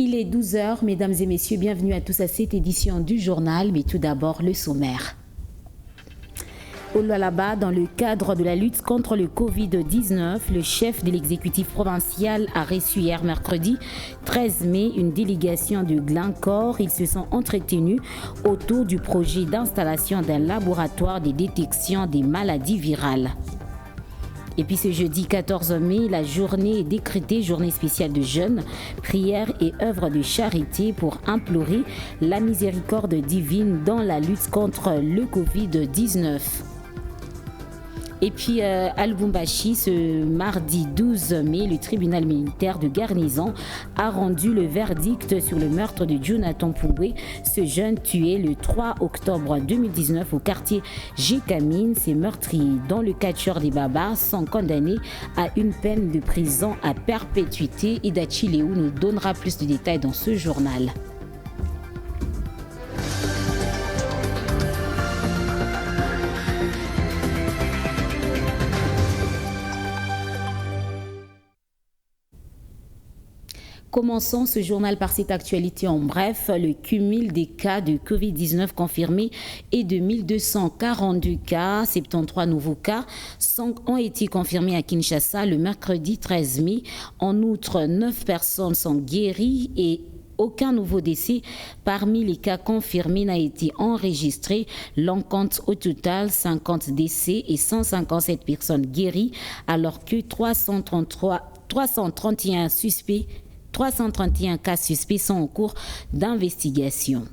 Il est 12 heures, mesdames et messieurs, bienvenue à tous à cette édition du journal, mais tout d'abord le sommaire. Au Lualaba, dans le cadre de la lutte contre le Covid-19, le chef de l'exécutif provincial a reçu hier mercredi 13 mai une délégation de Glencore. Ils se sont entretenus autour du projet d'installation d'un laboratoire de détection des maladies virales. Et puis ce jeudi 14 mai, la journée est décrétée journée spéciale de jeûne, prière et œuvre de charité pour implorer la miséricorde divine dans la lutte contre le Covid-19. Et puis à Lubumbashi, ce mardi 12 mai, le tribunal militaire de garnison a rendu le verdict sur le meurtre de Jonathan Poumbwe, ce jeune tué le 3 octobre 2019 au quartier Gécamine. Ces meurtriers, dont le catcheur des Babas, sont condamnés à une peine de prison à perpétuité. Idachi Léou nous donnera plus de détails dans ce journal. Commençons ce journal par cette actualité en bref. Le cumul des cas de Covid-19 confirmés est de 1242 cas. 73 nouveaux cas ont été confirmés à Kinshasa le mercredi 13 mai. En outre, 9 personnes sont guéries et aucun nouveau décès parmi les cas confirmés n'a été enregistré. L'on compte au total 50 décès et 157 personnes guéries, alors que 331 cas suspects sont en cours d'investigation.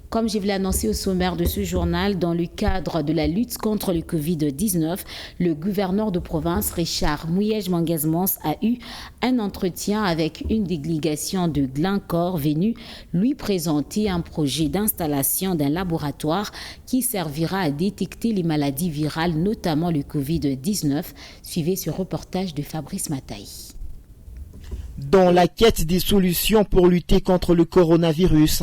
Comme je vous l'ai annoncé au sommaire de ce journal, dans le cadre de la lutte contre le Covid-19, le gouverneur de province, Richard Mouyej-Manguez-Mons, a eu un entretien avec une délégation de Glencore venue lui présenter un projet d'installation d'un laboratoire qui servira à détecter les maladies virales, notamment le Covid-19. Suivez ce reportage de Fabrice Mataï. Dans la quête des solutions pour lutter contre le coronavirus,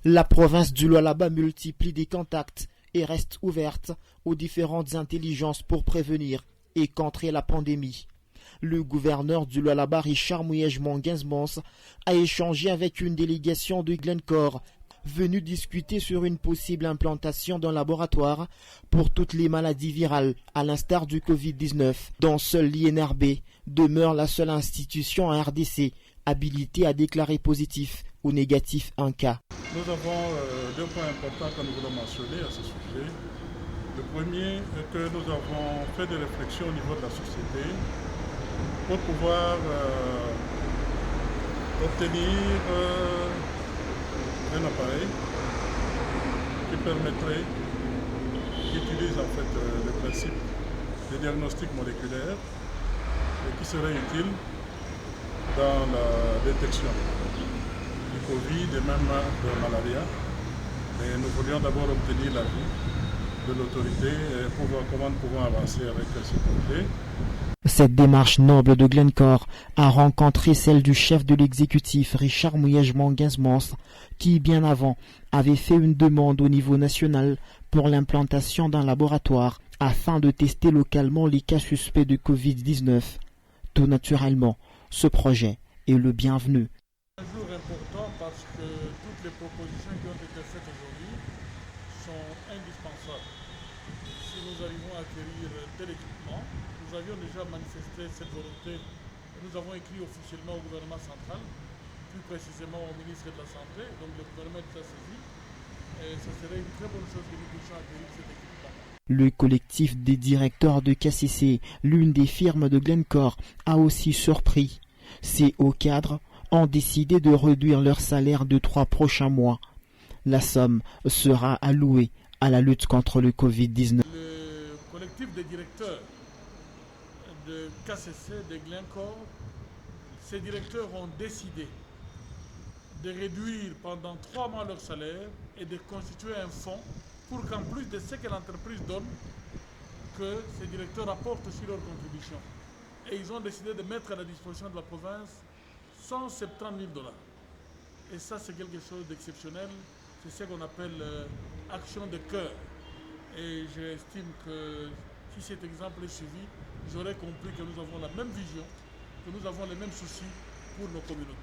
la province du Lualaba multiplie des contacts et reste ouverte aux différentes intelligences pour prévenir et contrer la pandémie. Le gouverneur du Lualaba, Richard Mouyej-Manguez-Mons, a échangé avec une délégation de Glencore venue discuter sur une possible implantation d'un laboratoire pour toutes les maladies virales, à l'instar du Covid-19, dont seul l'INRB demeure la seule institution en RDC habilitée à déclarer positif ou négatif un cas. Nous avons deux points importants que nous voulons mentionner à ce sujet. Le premier est que nous avons fait des réflexions au niveau de la société pour pouvoir obtenir un appareil qui permettrait, qui utilise en fait le principe des diagnostics moléculaires et qui serait utile dans la détection du Covid et même de malaria. Mais nous voulions d'abord obtenir l'avis de l'autorité pour voir comment nous pouvons avancer avec ce projet. Cette démarche noble de Glencore a rencontré celle du chef de l'exécutif, Richard Mouyej-Manguez-Mons, qui, bien avant, avait fait une demande au niveau national pour l'implantation d'un laboratoire afin de tester localement les cas suspects de Covid-19. Tout naturellement, ce projet est le bienvenu. Un jour important parce que toutes les propositions qui ont été faites aujourd'hui sont indispensables. Si nous arrivons à acquérir tel équipement, nous avions déjà manifesté cette volonté. Nous avons écrit officiellement au gouvernement central, plus précisément au ministre de la Santé, donc le gouvernement est déjà saisi. Et ce serait une très bonne chose que nous puissions acquérir cet équipement. Le collectif des directeurs de KCC, l'une des firmes de Glencore, a aussi surpris. Ces hauts cadres ont décidé de réduire leur salaire de 3 prochains mois. La somme sera allouée à la lutte contre le Covid-19. Le collectif des directeurs de KCC, de Glencore, ces directeurs ont décidé de réduire pendant 3 mois leur salaire et de constituer un fonds pour qu'en plus de ce que l'entreprise donne, que ces directeurs apportent aussi leur contribution. Et ils ont décidé de mettre à la disposition de la province 170 000 $. Et ça, c'est quelque chose d'exceptionnel. C'est ce qu'on appelle action de cœur. Et j'estime que si cet exemple est suivi, j'aurais compris que nous avons la même vision que nous avons les mêmes soucis pour nos communautés.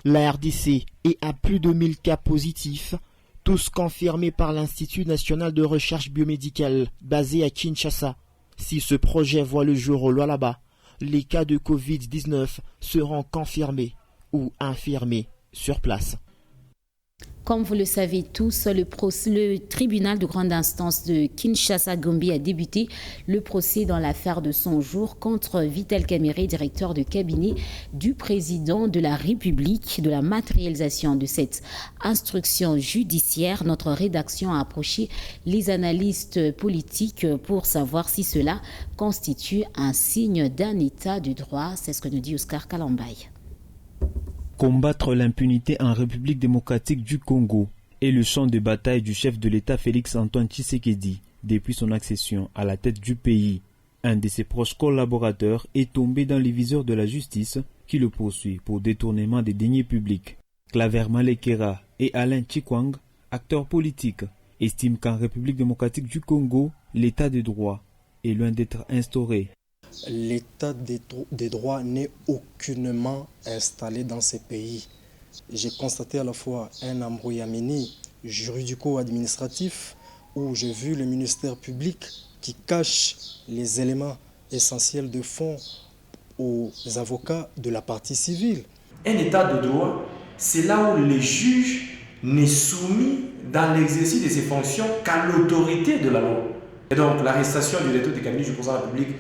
La RDC est à plus de 1000 cas positifs, tous confirmés par l'Institut national de recherche biomédicale basé à Kinshasa. Si ce projet voit le jour au Lualaba, les cas de Covid-19 seront confirmés ou infirmés sur place. Comme vous le savez tous, le tribunal de grande instance de Kinshasa-Gombe a débuté le procès dans l'affaire de son jour contre Vital Kamerhe, directeur de cabinet du président de la République. De la matérialisation de cette instruction judiciaire, notre rédaction a approché les analystes politiques pour savoir si cela constitue un signe d'un état de droit. C'est ce que nous dit Oscar Kalambay. Combattre l'impunité en République démocratique du Congo est le champ de bataille du chef de l'État Félix-Antoine Tshisekedi depuis son accession à la tête du pays. Un de ses proches collaborateurs est tombé dans les viseurs de la justice qui le poursuit pour détournement des deniers publics. Claver Malekera et Alain Chikwang, acteurs politiques, estiment qu'en République démocratique du Congo, l'état de droit est loin d'être instauré. L'état des droits n'est aucunement installé dans ces pays. J'ai constaté à la fois un embrouillamini juridico-administratif où j'ai vu le ministère public qui cache les éléments essentiels de fond aux avocats de la partie civile. Un état de droit, c'est là où le juge n'est soumis dans l'exercice de ses fonctions qu'à l'autorité de la loi. Et donc l'arrestation du directeur de cabinet du président de la République,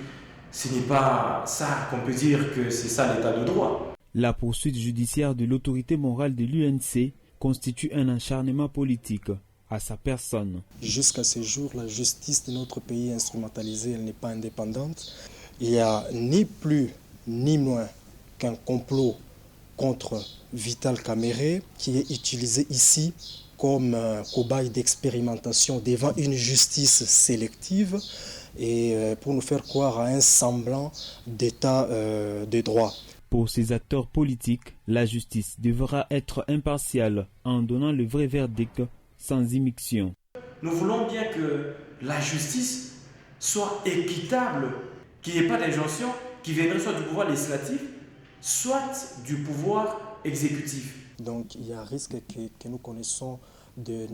ce n'est pas ça qu'on peut dire que c'est ça l'état de droit. La poursuite judiciaire de l'autorité morale de l'UNC constitue un acharnement politique à sa personne. Jusqu'à ce jour, la justice de notre pays est instrumentalisée, elle n'est pas indépendante. Il n'y a ni plus ni moins qu'un complot contre Vital Kamerhe qui est utilisé ici comme cobaye d'expérimentation devant une justice sélective et pour nous faire croire à un semblant d'état de droit. Pour ces acteurs politiques, la justice devra être impartiale en donnant le vrai verdict sans immixtion. Nous voulons bien que la justice soit équitable, qu'il n'y ait pas d'injonction qui viendrait soit du pouvoir législatif, soit du pouvoir exécutif. Donc il y a un risque que nous connaissons de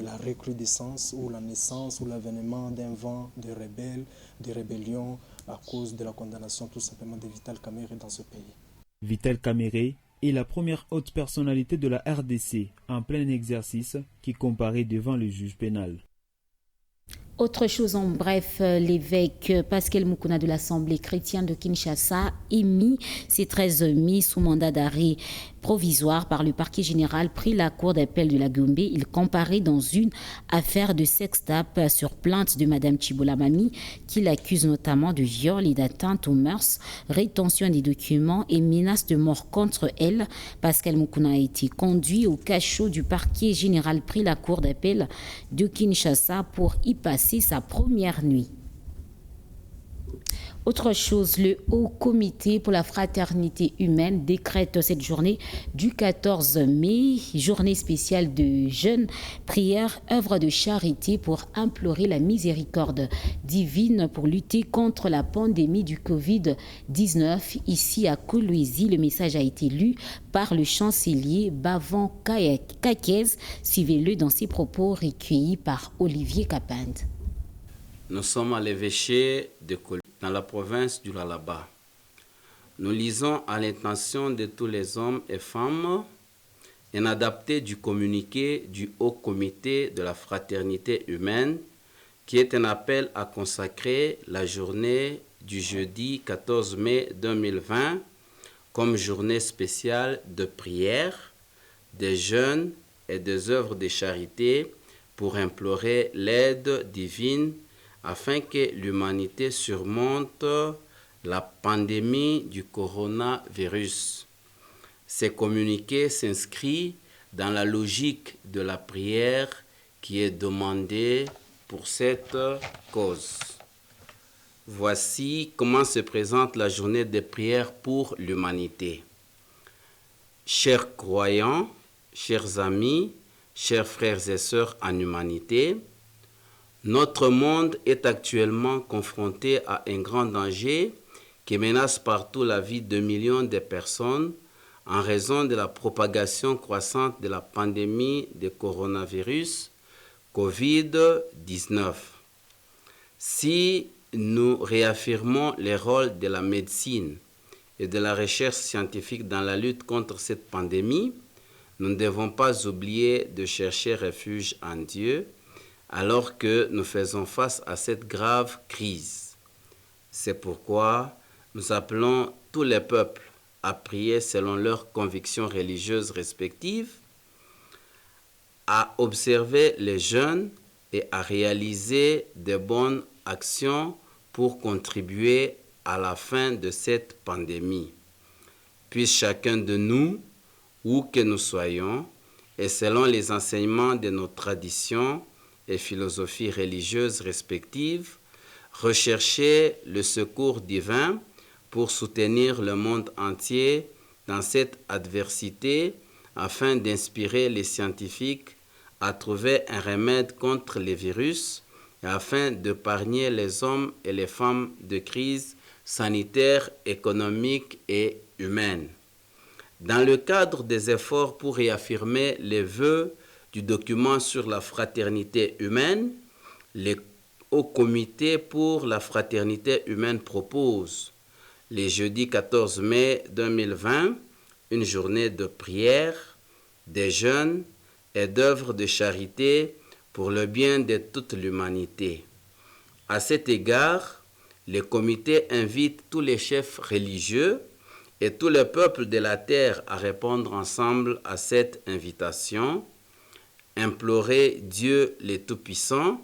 la recrudescence ou la naissance ou l'avènement d'un vent de rebelles, de rébellions à cause de la condamnation tout simplement de Vital Kamerhe dans ce pays. Vital Kamerhe est la première haute personnalité de la RDC en plein exercice qui comparaît devant le juge pénal. Autre chose en bref, l'évêque Pascal Mukuna de l'Assemblée chrétienne de Kinshasa est mis ces 13 mai sous mandat d'arrêt provisoire par le parquet général pris la cour d'appel de la Gombe. Il comparait dans une affaire de sextape sur plainte de Mme Chibola Mami qui l'accuse notamment de viol et d'atteinte aux mœurs, rétention des documents et menace de mort contre elle. Pascal Mukuna a été conduit au cachot du parquet général pris la cour d'appel de Kinshasa pour y passer sa première nuit. Autre chose, le Haut Comité pour la fraternité humaine décrète cette journée du 14 mai, journée spéciale de jeûne, prière, œuvre de charité pour implorer la miséricorde divine pour lutter contre la pandémie du Covid-19. Ici à Kolwezi, le message a été lu par le chancelier Bavon Kakez. Suivez-le dans ses propos recueillis par Olivier Capinde. Nous sommes à l'évêché de Kolwezi, dans la province du Lualaba. Nous lisons à l'intention de tous les hommes et femmes un adapté du communiqué du Haut Comité de la fraternité humaine qui est un appel à consacrer la journée du jeudi 14 mai 2020 comme journée spéciale de prière, de jeûne et des œuvres de charité pour implorer l'aide divine afin que l'humanité surmonte la pandémie du coronavirus. Ces communiqués s'inscrivent dans la logique de la prière qui est demandée pour cette cause. Voici comment se présente la journée de prière pour l'humanité. Chers croyants, chers amis, chers frères et sœurs en humanité, notre monde est actuellement confronté à un grand danger qui menace partout la vie de millions de personnes en raison de la propagation croissante de la pandémie de coronavirus COVID-19. Si nous réaffirmons le rôle de la médecine et de la recherche scientifique dans la lutte contre cette pandémie, nous ne devons pas oublier de chercher refuge en Dieu alors que nous faisons face à cette grave crise. C'est pourquoi nous appelons tous les peuples à prier selon leurs convictions religieuses respectives, à observer les jeûnes et à réaliser de bonnes actions pour contribuer à la fin de cette pandémie. Puisse chacun de nous, où que nous soyons, et selon les enseignements de nos traditions et philosophies religieuses respectives, rechercher le secours divin pour soutenir le monde entier dans cette adversité afin d'inspirer les scientifiques à trouver un remède contre les virus et afin d'épargner les hommes et les femmes de crise sanitaire, économique et humaine. Dans le cadre des efforts pour réaffirmer les vœux du document sur la fraternité humaine, le Haut Comité pour la fraternité humaine propose le jeudi 14 mai 2020 une journée de prière, de jeûne et d'œuvres de charité pour le bien de toute l'humanité. À cet égard, le comité invite tous les chefs religieux et tout le peuple de la terre à répondre ensemble à cette invitation, implorer Dieu le Tout-Puissant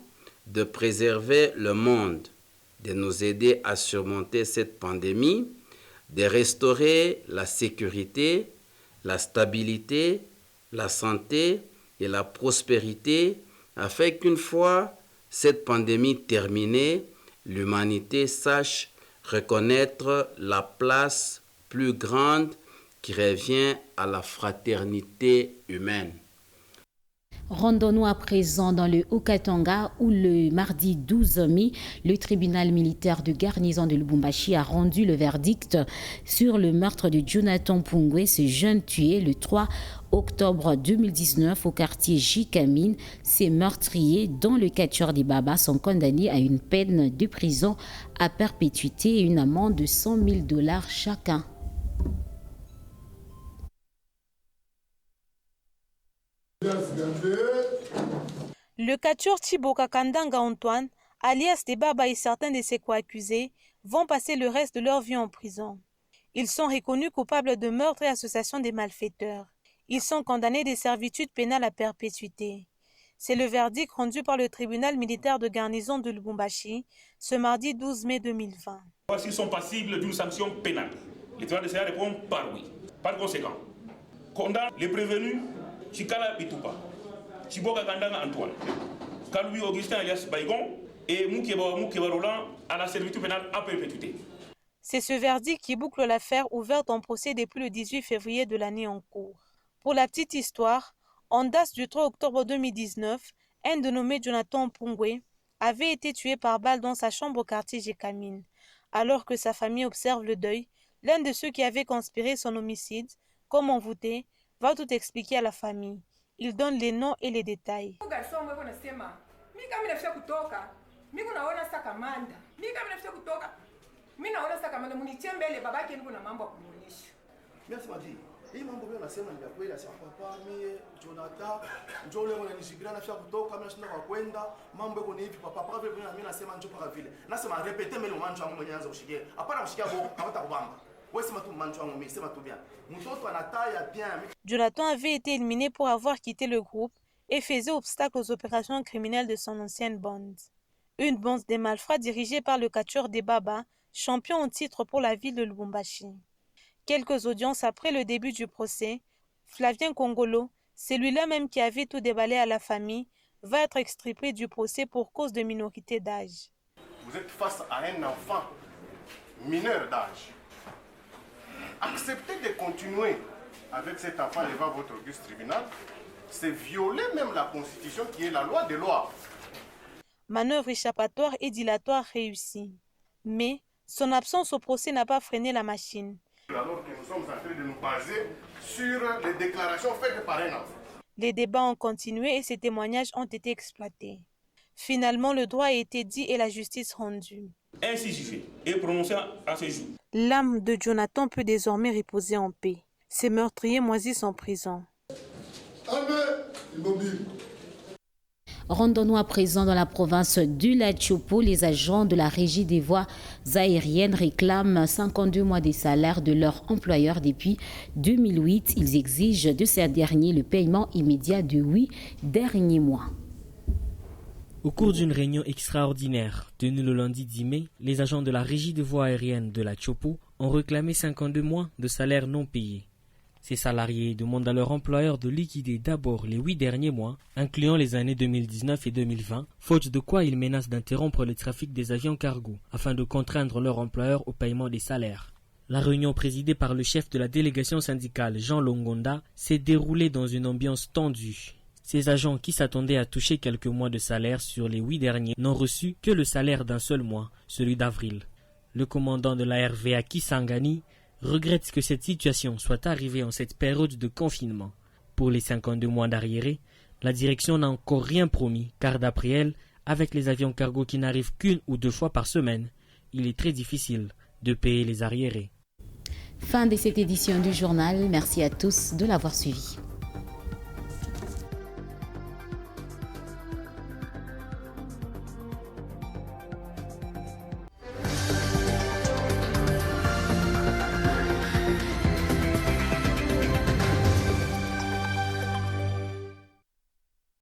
de préserver le monde, de nous aider à surmonter cette pandémie, de restaurer la sécurité, la stabilité, la santé et la prospérité, afin qu'une fois cette pandémie terminée, l'humanité sache reconnaître la place plus grande qui revient à la fraternité humaine. Rendons-nous à présent dans le Haut-Katanga où le mardi 12 mai, le tribunal militaire de garnison de Lubumbashi a rendu le verdict sur le meurtre de Jonathan Pungwe, ce jeune tué le 3 octobre 2019 au quartier Jikamine. Ces meurtriers, dont le catcheur des Babas, sont condamnés à une peine de prison à perpétuité et une amende de $100 000 chacun. Le catcheur Chiboka Kandanga Antoine, alias des Baba et certains de ses co-accusés, vont passer le reste de leur vie en prison. Ils sont reconnus coupables de meurtre et association des malfaiteurs. Ils sont condamnés des servitudes pénales à perpétuité. C'est le verdict rendu par le tribunal militaire de garnison de Lubumbashi ce mardi 12 mai 2020. S'ils sont passibles d'une sanction pénale, le tribunal de Sénat répond par oui. Par conséquent, condamne les prévenus Chikala Bitupa, Chiboka Kandanga Antoine, Kalui Augustin alias Baïgon et Moukeba Roland à la servitude pénale à perpétuité. C'est ce verdict qui boucle l'affaire ouverte en procès depuis le 18 février de l'année en cours. Pour la petite histoire, en date du 3 octobre 2019, un dénommé Jonathan Pungwe avait été tué par balle dans sa chambre au quartier Jikamine. Alors que sa famille observe le deuil, l'un de ceux qui avaient conspiré son homicide, comme envoûté, va tout expliquer à la famille. Il donne les noms et les détails. Hii mambo mimi nasema ni ya kweli, asema papa mie Jonathan njoo leo unanishibira na fia kutoka mimi nashinda kwa kwenda mambo yako ni hivi papa papa vile mimi nasema njoo paka vile nasema répéter mimi manjo wangu mwenye anza kushikia hapana kushikia bo hapata kubamba wewe sema tu manjo wangu mimi sema tu bien mtoto anataya bien. Jonathan avait été éliminé pour avoir quitté le groupe et faisait obstacle aux opérations criminelles de son ancienne bande. Une bande des malfrats dirigée par le catcheur des Baba, champion en titre pour la ville de Lubumbashi. Quelques audiences après le début du procès, Flavien Congolo, celui-là même qui avait tout déballé à la famille, va être extirpé du procès pour cause de minorité d'âge. Vous êtes face à un enfant mineur d'âge. Accepter de continuer avec cet enfant devant votre auguste tribunal, c'est violer même la Constitution qui est la loi des lois. Manœuvre échappatoire et dilatoire réussie. Mais Son absence au procès n'a pas freiné la machine. Alors que nous sommes en train de nous baser sur les déclarations faites par un enfant. Les débats ont continué et ces témoignages ont été exploités. Finalement, le droit a été dit et la justice rendue. Ainsi suffit et prononcé à ce jour. L'âme de Jonathan peut désormais reposer en paix. Ses meurtriers moisissent en prison. Rendons-nous à présent dans la province du Latchopo. Les agents de la régie des voies aériennes réclament 52 mois de salaire de leur employeur depuis 2008. Ils exigent de ces derniers le paiement immédiat de 8 derniers mois. Au cours d'une réunion extraordinaire tenue le lundi 10 mai, les agents de la régie des voies aériennes de Latchopo ont réclamé 52 mois de salaire non payé. Ces salariés demandent à leur employeur de liquider d'abord les 8 derniers mois, incluant les années 2019 et 2020, faute de quoi ils menacent d'interrompre le trafic des avions cargo, afin de contraindre leur employeur au paiement des salaires. La réunion présidée par le chef de la délégation syndicale, Jean Longonda, s'est déroulée dans une ambiance tendue. Ces agents qui s'attendaient à toucher quelques mois de salaire sur les 8 derniers n'ont reçu que le salaire d'un seul mois, celui d'avril. Le commandant de la RVA Kisangani regrette que cette situation soit arrivée en cette période de confinement. Pour les 52 mois d'arriérés, la direction n'a encore rien promis, car d'après elle, avec les avions cargo qui n'arrivent qu'une ou 2 fois par semaine, il est très difficile de payer les arriérés. Fin de cette édition du journal. Merci à tous de l'avoir suivi.